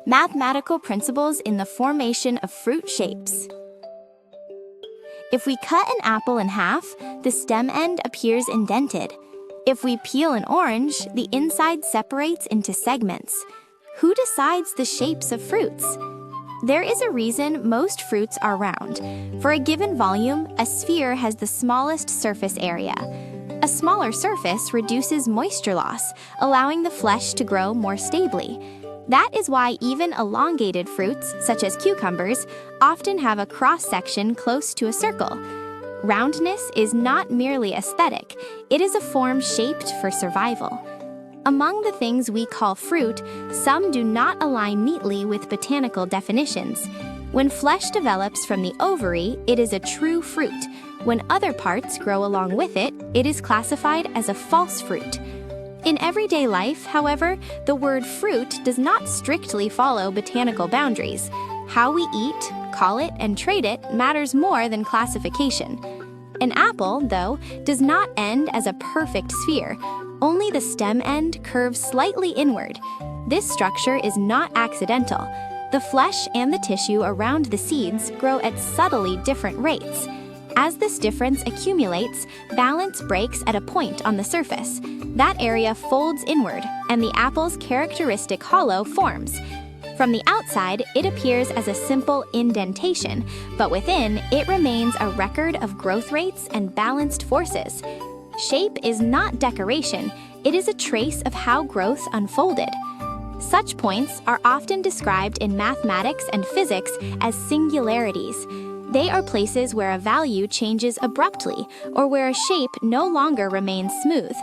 Mathematical principles in the formation of fruit shapes. If we cut an apple in half, the stem end appears indented. If we peel an orange, the inside separates into segments. Who decides the shapes of fruits? There is a reason most fruits are round. For a given volume, a sphere has the smallest surface area. A smaller surface reduces moisture loss, allowing the flesh to grow more stably. That is why even elongated fruits, such as cucumbers, often have a cross-section close to a circle. Roundness is not merely aesthetic, it is a form shaped for survival. Among the things we call fruit, some do not align neatly with botanical definitions. When flesh develops from the ovary, it is a true fruit. When other parts grow along with it, it is classified as a false fruit. In everyday life, however, the word fruit does not strictly follow botanical boundaries. How we eat, call it, and trade it matters more than classification. An apple, though, does not end as a perfect sphere. Only the stem end curves slightly inward. This structure is not accidental. The flesh and the tissue around the seeds grow at subtly different rates. As this difference accumulates, balance breaks at a point on the surface. That area folds inward, and the apple's characteristic hollow forms. From the outside, it appears as a simple indentation, but within, it remains a record of growth rates and balanced forces. Shape is not decoration, it is a trace of how growth unfolded. Such points are often described in mathematics and physics as singularities. They are places where a value changes abruptly or where a shape no longer remains smooth.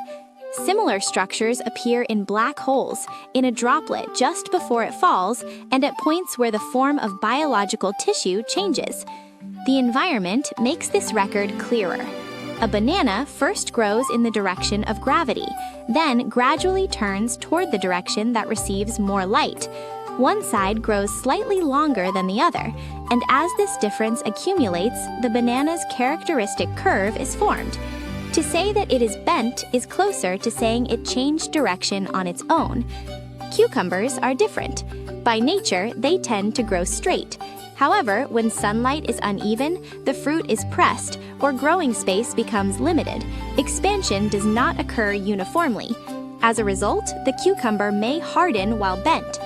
Similar structures appear in black holes, in a droplet just before it falls, and at points where the form of biological tissue changes. The environment makes this record clearer. A banana first grows in the direction of gravity, then gradually turns toward the direction that receives more light. One side grows slightly longer than the other, and as this difference accumulates, the banana's characteristic curve is formed. To say that it is bent is closer to saying it changed direction on its own. Cucumbers are different. By nature, they tend to grow straight. However, when sunlight is uneven, the fruit is pressed, or growing space becomes limited. Expansion does not occur uniformly. As a result, the cucumber may harden while bent.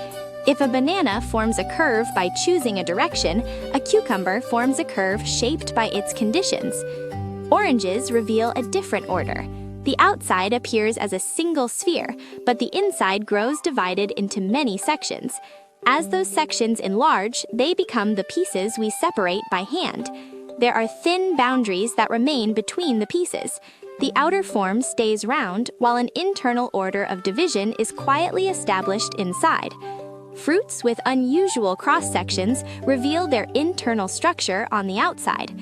If a banana forms a curve by choosing a direction, a cucumber forms a curve shaped by its conditions. Oranges reveal a different order. The outside appears as a single sphere, but the inside grows divided into many sections. As those sections enlarge, they become the pieces we separate by hand. There are thin boundaries that remain between the pieces. The outer form stays round, while an internal order of division is quietly established inside. Fruits with unusual cross-sections reveal their internal structure on the outside.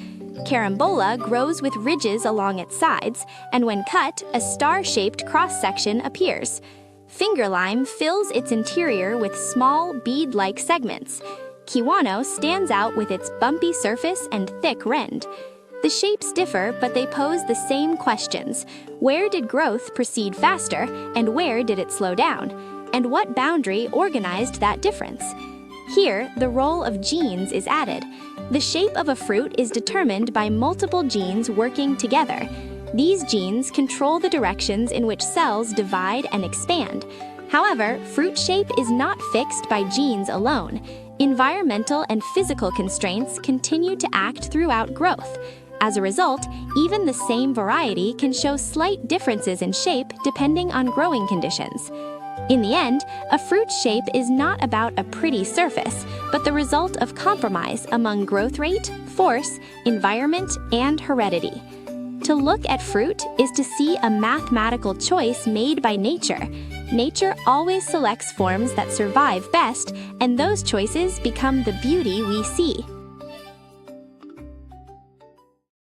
Carambola grows with ridges along its sides, and when cut, a star-shaped cross-section appears. Finger lime fills its interior with small, bead-like segments. Kiwano stands out with its bumpy surface and thick rind. The shapes differ, but they pose the same questions. Where did growth proceed faster, and where did it slow down? And what boundary organized that difference? Here, the role of genes is added. The shape of a fruit is determined by multiple genes working together. These genes control the directions in which cells divide and expand. However, fruit shape is not fixed by genes alone. Environmental and physical constraints continue to act throughout growth. As a result, even the same variety can show slight differences in shape depending on growing conditions. In the end, a fruit shape is not about a pretty surface, but the result of compromise among growth rate, force, environment, and heredity. To look at fruit is to see a mathematical choice made by nature. Nature always selects forms that survive best, and those choices become the beauty we see.